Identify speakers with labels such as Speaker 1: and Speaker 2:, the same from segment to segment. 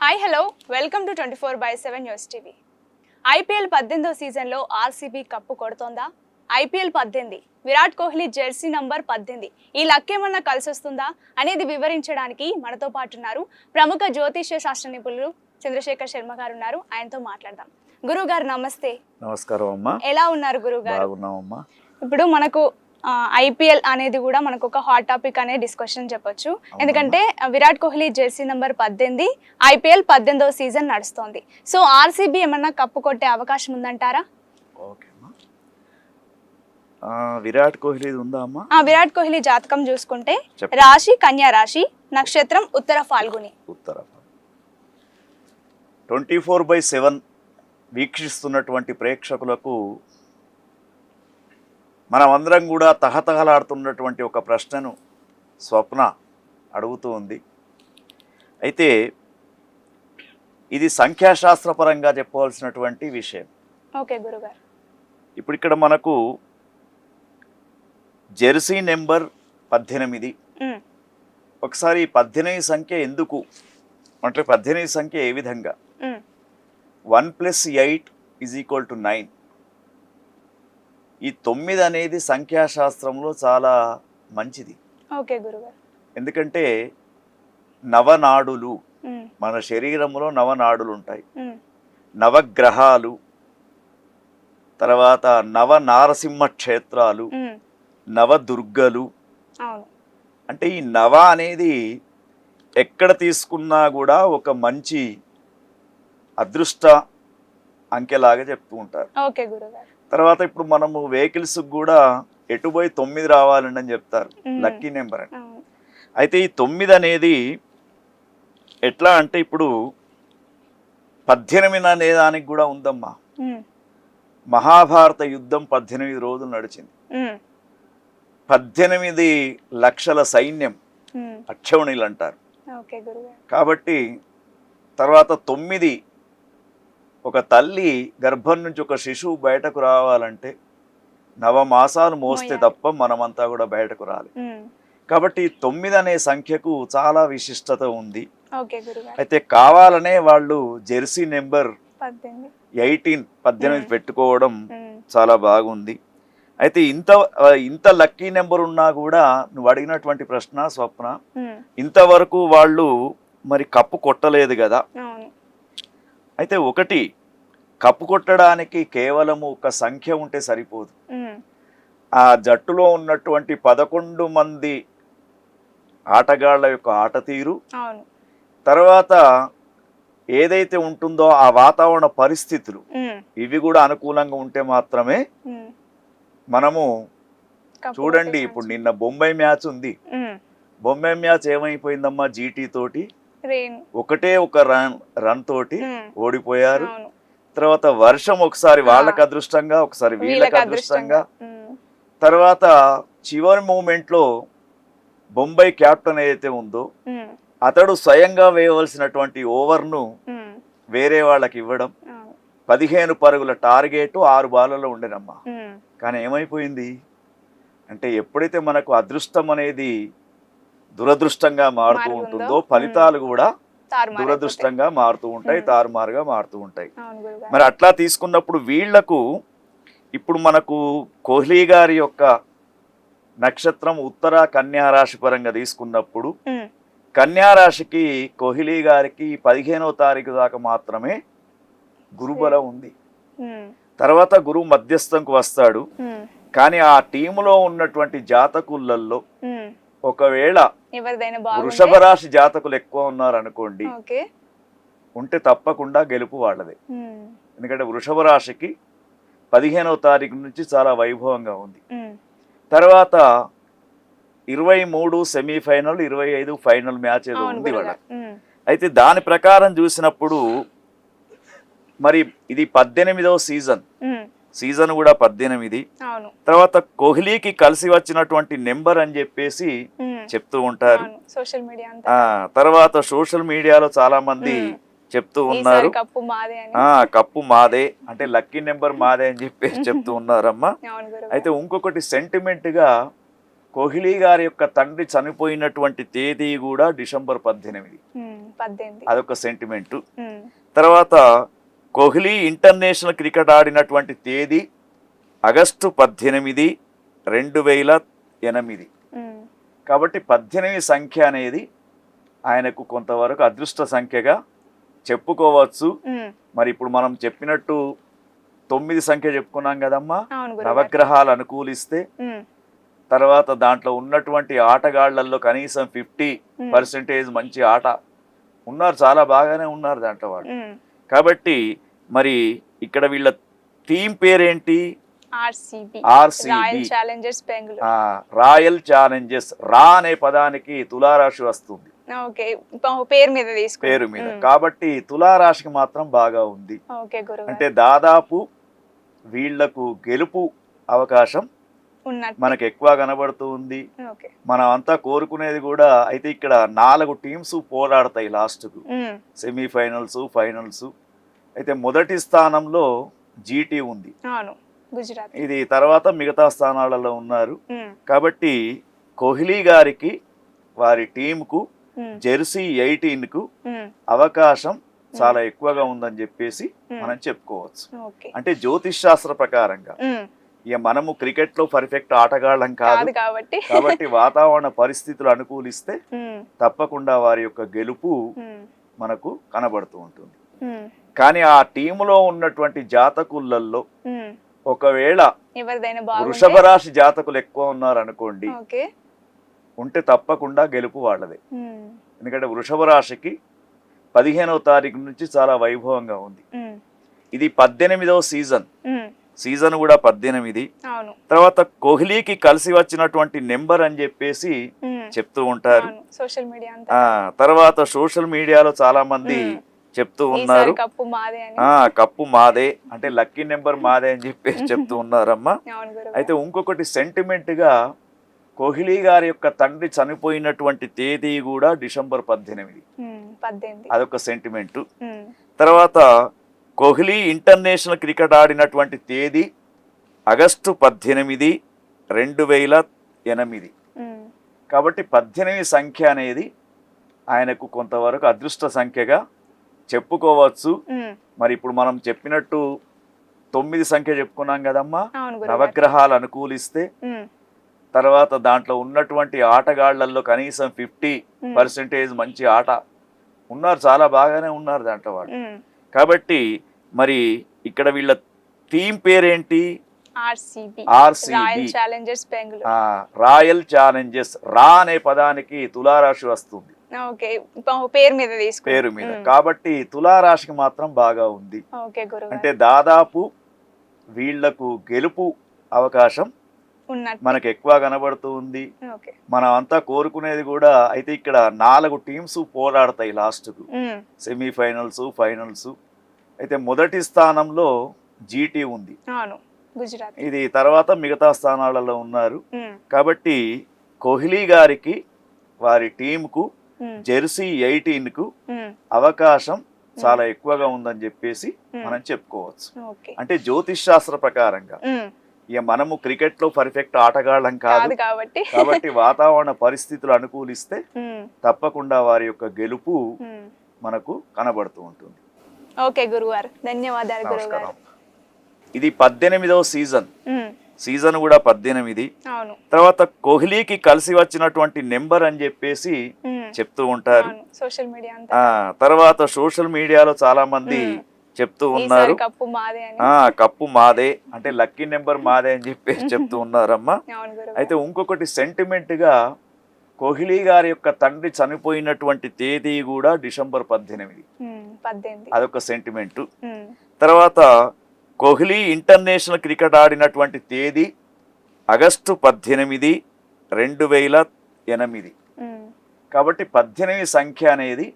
Speaker 1: Hi hello welcome to 24/7 news TV. IPL 18వ సీజన్లో RCB cup కొడుతోందా? IPL 18 Virat Kohli jersey number 18 ఈ లక్కేమన్నా కలిసి వస్తుందా అనేది వివరించడానికి మనతో పాటు ఉన్నారు ప్రముఖ జ్యోతిష్య శాస్త్ర నిపుణులు చంద్రశేఖర్ శర్మ గారు ఉన్నారు. ఆయనతో మాట్లాడదాం. గురువు గారు నమస్తే.
Speaker 2: నమస్కారం అమ్మా.
Speaker 1: ఎలా ఉన్నారు గురువు గారు?
Speaker 2: బాగున్నామమ్మా.
Speaker 1: ఇప్పుడు మనకు ఐపీఎల్ అనేది కూడా మనకు ఒక హాట్ టాపిక్ అనే డిస్కషన్ చెప్పొచ్చు. ఎందుకంటే Virat Kohli jersey number 18 IPL 18వ సీజన్ నడుస్తోంది. సో ఆర్సీబీ ఏమన్నా కప్పు కొట్టే అవకాశం ఉందంటారా?
Speaker 2: విరాట్ కోహ్లీ ఉందా అమ్మా?
Speaker 1: విరాట్ కోహ్లీ జాతకం చూసుకుంటే రాశి కన్యా రాశి, నక్షత్రం ఉత్తర ఫాల్గుని.
Speaker 2: 24/7 వీక్షిస్తున్నటువంటి ప్రేక్షకులకు మనమందరం కూడా తహతహలాడుతున్నటువంటి ఒక ప్రశ్నను స్వప్న అడుగుతూ ఉంది. అయితే ఇది సంఖ్యాశాస్త్రపరంగా చెప్పవలసినటువంటి విషయం.
Speaker 1: ఓకే గురుగారు.
Speaker 2: ఇప్పుడు ఇక్కడ మనకు జెర్సీ నెంబర్ 18. ఒకసారి 18 సంఖ్య ఎందుకు అంటే 18 సంఖ్య ఏ విధంగా 1 + 8 = 9. ఈ 9 అనేది సంఖ్యాశాస్త్రంలో చాలా మంచిది.
Speaker 1: ఓకే గురుగారు.
Speaker 2: ఎందుకంటే నవనాడులు, మన శరీరంలో నవనాడులు ఉంటాయి, నవగ్రహాలు, తర్వాత నవనారసింహ క్షేత్రాలు, నవదుర్గలు. అంటే ఈ నవ అనేది ఎక్కడ తీసుకున్నా కూడా ఒక మంచి అదృష్ట అంకెలాగా చెప్తూ ఉంటారు.
Speaker 1: ఓకే గురుగారు.
Speaker 2: తర్వాత ఇప్పుడు మనము వెహికల్స్ కూడా ఎటు పోయి 9 రావాలండి అని చెప్తారు, లక్కీ నెంబర్ అని. అయితే ఈ 9 అనేది ఎట్లా అంటే ఇప్పుడు 18 అనే దానికి కూడా ఉందమ్మా. మహాభారత యుద్ధం 18 రోజులు నడిచింది. 18 లక్షల సైన్యం అక్షౌణిలు అంటారు. కాబట్టి తర్వాత 9 ఒక తల్లి గర్భం నుంచి ఒక శిశువు బయటకు రావాలంటే 9 మాసాలు మోస్తే తప్ప మనమంతా కూడా బయటకు రాలి. కాబట్టి 9 అనే సంఖ్యకు చాలా విశిష్టత ఉంది. అయితే కావాలనే వాళ్ళు జెర్సీ నెంబర్ 18 పెట్టుకోవడం చాలా బాగుంది. అయితే ఇంత లక్కీ నెంబర్ ఉన్నా కూడా నువ్వు అడిగినటువంటి ప్రశ్న స్వప్న, ఇంతవరకు వాళ్ళు మరి కప్పు కొట్టలేదు కదా. అయితే ఒకటి, కప్పు కొట్టడానికి కేవలము ఒక సంఖ్య ఉంటే సరిపోదు. ఆ జట్టులో ఉన్నటువంటి 11 మంది ఆటగాళ్ల యొక్క ఆట తీరు, తర్వాత ఏదైతే ఉంటుందో ఆ వాతావరణ పరిస్థితులు, ఇవి కూడా అనుకూలంగా ఉంటే మాత్రమే మనము చూడండి. ఇప్పుడు నిన్న బొంబాయి మ్యాచ్ ఉంది. బొంబాయి మ్యాచ్ ఏమైపోయిందమ్మా, జీటీ తోటి ఒకటే ఒక రన్ తోటి ఓడిపోయారు. తర్వాత వర్షం ఒకసారి వాళ్ళకి అదృష్టంగా, ఒకసారి వీళ్ళకి అదృష్టంగా. తర్వాత చివరి మూమెంట్ లో బొంబాయి కెప్టెన్ ఏదైతే ఉందో అతడు స్వయంగా వేయవలసినటువంటి ఓవర్ను వేరే వాళ్ళకి ఇవ్వడం, 15 పరుగుల టార్గెట్ 6 బాళ్ళలో ఉండేనమ్మా. కానీ ఏమైపోయింది అంటే ఎప్పుడైతే మనకు అదృష్టం అనేది దురదృష్టంగా మారుతూ ఉంటుందో ఫలితాలు కూడా దురదృష్టంగా మారుతూ ఉంటాయి, తారుమారుగా మారుతూ ఉంటాయి. మరి అట్లా తీసుకున్నప్పుడు వీళ్లకు ఇప్పుడు మనకు కోహ్లీ గారి యొక్క నక్షత్రం ఉత్తర కన్యా రాశి పరంగా తీసుకున్నప్పుడు కన్యా రాశికి కోహ్లీ గారికి 15వ తారీఖు దాకా మాత్రమే గురుబలం ఉంది. తర్వాత గురువు మధ్యస్థంకు వస్తాడు. కానీ ఆ టీములో ఉన్నటువంటి జాతకులలో ఒకవేళ వృషభ రాశి జాతకులు ఎక్కువ ఉన్నారు అనుకోండి, ఉంటే తప్పకుండా గెలుపు వాళ్ళదే. ఎందుకంటే వృషభ రాశికి 15వ తారీఖు నుంచి చాలా వైభవంగా ఉంది. తర్వాత 23 సెమీఫైనల్, 25 ఫైనల్ మ్యాచ్ ఏదో ఉంది వాళ్ళ. అయితే దాని ప్రకారం చూసినప్పుడు మరి ఇది 18వ సీజన్ కూడా 18. తర్వాత కోహ్లీకి కలిసి వచ్చినటువంటి నెంబర్ అని చెప్పేసి చెప్తూ ఉంటారు. తర్వాత సోషల్ మీడియాలో చాలా మంది చెప్తూ ఉన్నారు, కప్పు మాదే అంటే లక్కీ నెంబర్ మాదే అని చెప్పేసి చెప్తూ ఉన్నారమ్మా. అయితే ఇంకొకటి సెంటిమెంట్ గా కోహ్లీ గారి యొక్క తండ్రి చనిపోయినటువంటి తేదీ కూడా డిసెంబర్ 18.
Speaker 1: 18.
Speaker 2: అదొక సెంటిమెంటు. తర్వాత కోహ్లీ ఇంటర్నేషనల్ క్రికెట్ ఆడినటువంటి తేదీ ఆగస్టు 18, 2008. కాబట్టి 18 సంఖ్య అనేది ఆయనకు కొంతవరకు అదృష్ట సంఖ్యగా చెప్పుకోవచ్చు. మరి ఇప్పుడు మనం చెప్పినట్టు 9 సంఖ్య చెప్పుకున్నాం కదమ్మా, నవగ్రహాలు అనుకూలిస్తే తర్వాత దాంట్లో ఉన్నటువంటి ఆటగాళ్లలో కనీసం 50% మంచి ఆట ఉన్నారు, చాలా బాగానే ఉన్నారు దాంట్లో వాళ్ళు. కాబట్టి మరి ఇక్కడ వీళ్ళ టీం పేరేంటి? Royal Challengers. రా అనే పదానికి తులారాశి వస్తుంది పేరు మీద, కాబట్టి తులారాశికి మాత్రం బాగా ఉంది. అంటే దాదాపు వీళ్లకు గెలుపు అవకాశం మనకు ఎక్కువ కనబడుతూ ఉంది. మనం అంతా కోరుకునేది కూడా. అయితే ఇక్కడ 4 టీమ్స్ పోరాడతాయి లాస్ట్ కు, సెమీఫైనల్స్, ఫైనల్స్. అయితే మొదటి స్థానంలో జీటీ ఉంది, ఇది తర్వాత మిగతా స్థానాలలో ఉన్నారు. కాబట్టి కోహ్లీ గారికి వారి టీంకు జెర్సీ 18 కు అవకాశం చాలా ఎక్కువగా ఉందని చెప్పేసి మనం చెప్పుకోవచ్చు. అంటే జ్యోతిష్ శాస్త్ర ప్రకారంగా ఇక మనము క్రికెట్ లో పర్ఫెక్ట్ ఆటగాళ్ళం కాదు కాబట్టి వాతావరణ పరిస్థితులు అనుకూలిస్తే తప్పకుండా వారి యొక్క గెలుపు మనకు కనబడుతూ ఉంటుంది. కానీ ఆ టీములో ఉన్నటువంటి జాతకులలో ఒకవేళ వృషభ రాశి జాతకులు ఎక్కువ ఉన్నారు అనుకోండి, ఉంటే తప్పకుండా గెలుపు వాళ్ళదే. ఎందుకంటే వృషభ రాశికి 15వ తారీఖు నుంచి చాలా వైభవంగా ఉంది. ఇది 18వ సీజన్ కూడా 18. తర్వాత కోహ్లీకి కలిసి వచ్చినటువంటి నెంబర్ అని చెప్పేసి చెప్తూ ఉంటారు. తర్వాత సోషల్ మీడియాలో చాలా మంది చెప్తూ ఉన్నారు కప్పు మాదే, అంటే లక్కీ నెంబర్ మాదే అని చెప్పేసి చెప్తూ ఉన్నారమ్మా. అయితే ఇంకొకటి సెంటిమెంట్ గా కోహ్లీ గారి యొక్క తండ్రి చనిపోయినటువంటి తేదీ కూడా డిసెంబర్ 18. అదొక సెంటిమెంటు. తర్వాత కోహ్లీ ఇంటర్నేషనల్ క్రికెట్ ఆడినటువంటి తేదీ ఆగస్టు 18, 2008. కాబట్టి 18 సంఖ్య అనేది ఆయనకు కొంతవరకు అదృష్ట సంఖ్యగా చెప్పుకోవచ్చు. మరి ఇప్పుడు మనం చెప్పినట్టు 9 సంఖ్య చెప్పుకున్నాం కదమ్మా, నవగ్రహాలు అనుకూలిస్తే తర్వాత దాంట్లో ఉన్నటువంటి ఆటగాళ్లలో కనీసం 50% మంచి ఆట ఉన్నారు, చాలా బాగానే ఉన్నారు దాంట్లో వాళ్ళు. కాబట్టి మరి ఇక్కడ వీళ్ళ టీం పేరేంటి? Royal Challengers. రా అనే పదానికి తులారాశి వస్తుంది పేరు మీద, కాబట్టి తులారాశికి మాత్రం బాగా ఉంది. అంటే దాదాపు వీళ్లకు గెలుపు అవకాశం మనకు ఎక్కువ కనబడుతూ ఉంది. మనం అంతా కోరుకునేది కూడా. అయితే ఇక్కడ 4 టీమ్స్ పోరాడతాయి లాస్ట్ కు, సెమీఫైనల్స్, ఫైనల్స్. అయితే మొదటి స్థానంలో జీటీ ఉంది, ఇది తర్వాత మిగతా స్థానాలలో ఉన్నారు. కాబట్టి కోహ్లీ గారికి వారి టీంకు జెర్సీ 18 కు అవకాశం చాలా ఎక్కువగా ఉందని చెప్పేసి మనం చెప్పుకోవచ్చు. అంటే జ్యోతిష్ శాస్త్ర ప్రకారంగా ఇక మనము క్రికెట్ లో పర్ఫెక్ట్ ఆటగాళ్ళం కాదు కాబట్టి వాతావరణ పరిస్థితులు అనుకూలిస్తే తప్పకుండా వారి యొక్క గెలుపు మనకు కనబడుతూ ఉంటుంది.
Speaker 1: ఓకే గురువారు, ధన్యవాదాలు గురుగారు.
Speaker 2: ఇది 18వ సీజన్ కూడా 18. తర్వాత కోహ్లీకి కలిసి వచ్చినటువంటి నెంబర్ అని చెప్పేసి చెప్తూ ఉంటారు. తర్వాత సోషల్ మీడియాలో చాలా మంది చెప్తూ ఉన్నారు కప్పు మాదే, అంటే లక్కీ నెంబర్ మాదే అని చెప్పేసి చెప్తూ ఉన్నారమ్మా. అయితే ఇంకొకటి సెంటిమెంట్ గా కోహ్లీ గారి యొక్క తండ్రి చనిపోయినటువంటి తేదీ కూడా డిసెంబర్ 18. అదొక సెంటిమెంటు. తర్వాత కోహ్లీ ఇంటర్నేషనల్ క్రికెట్ ఆడినటువంటి తేదీ ఆగస్టు 18, 2008. కాబట్టి 18 సంఖ్య అనేది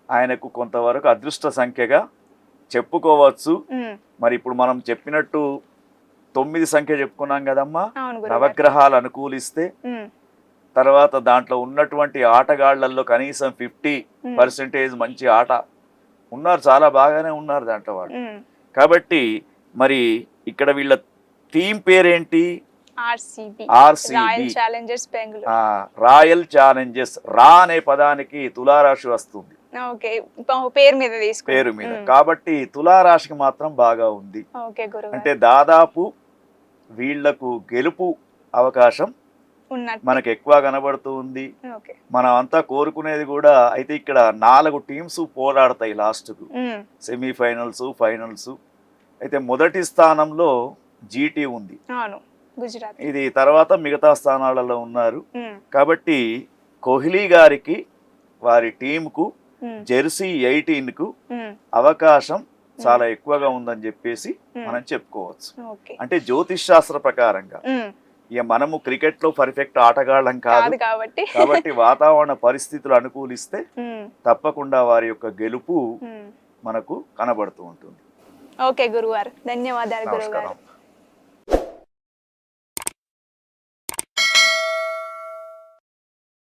Speaker 2: ఆయనకు కొంతవరకు అదృష్ట సంఖ్యగా చెప్పుకోవచ్చు. మరి ఇప్పుడు మనం చెప్పినట్టు 9 సంఖ్య చెప్పుకున్నాం కదమ్మా, నవగ్రహాలు అనుకూలిస్తే తర్వాత దాంట్లో ఉన్నటువంటి ఆటగాళ్లలో కనీసం 50% మంచి ఆట ఉన్నారు, చాలా బాగానే ఉన్నారు దాంట్లో వాళ్ళు. కాబట్టి మరి ఇక్కడ వీళ్ళ టీం పేరేంటి? Royal Challengers. రా అనే పదానికి తులారాశి వస్తుంది
Speaker 1: ఓకే, పేరు మీద తీసుకుంటాం.
Speaker 2: పేరు మీద. కాబట్టి తులారాశికి మాత్రం బాగా ఉంది.
Speaker 1: ఓకే గురుగారు.
Speaker 2: అంటే దాదాపు వీళ్లకు గెలుపు అవకాశం
Speaker 1: ఉన్నట్టు.
Speaker 2: మనకు ఎక్కువ కనబడుతూ ఉంది.
Speaker 1: ఓకే.
Speaker 2: మనం అంతా కోరుకునేది కూడా అయితే ఇక్కడ 4 టీమ్స్ పోరాడతాయి లాస్ట్కు, సెమీఫైనల్స్, ఫైనల్స్. అయితే మొదటి స్థానంలో జీటీ ఉంది.
Speaker 1: అవును, గుజరాత్.
Speaker 2: ఇది తర్వాత మిగతా స్థానాలలో ఉన్నారు. కాబట్టి కోహ్లీ గారికి వారి టీంకు జెర్సీ 18కు అవకాశం చాలా ఎక్కువగా ఉందని చెప్పేసి మనం చెప్పుకోవచ్చు. అంటే జ్యోతిష్ శాస్త్ర ప్రకారంగా ఇక మనము క్రికెట్ లో పర్ఫెక్ట్ ఆటగాళ్ళం కాదు కాబట్టి వాతావరణ పరిస్థితులు అనుకూలిస్తే తప్పకుండా వారి యొక్క గెలుపు మనకు కనబడుతూ ఉంటుంది.
Speaker 1: ఓకే గురువారు, ధన్యవాదాలు గురుగారు.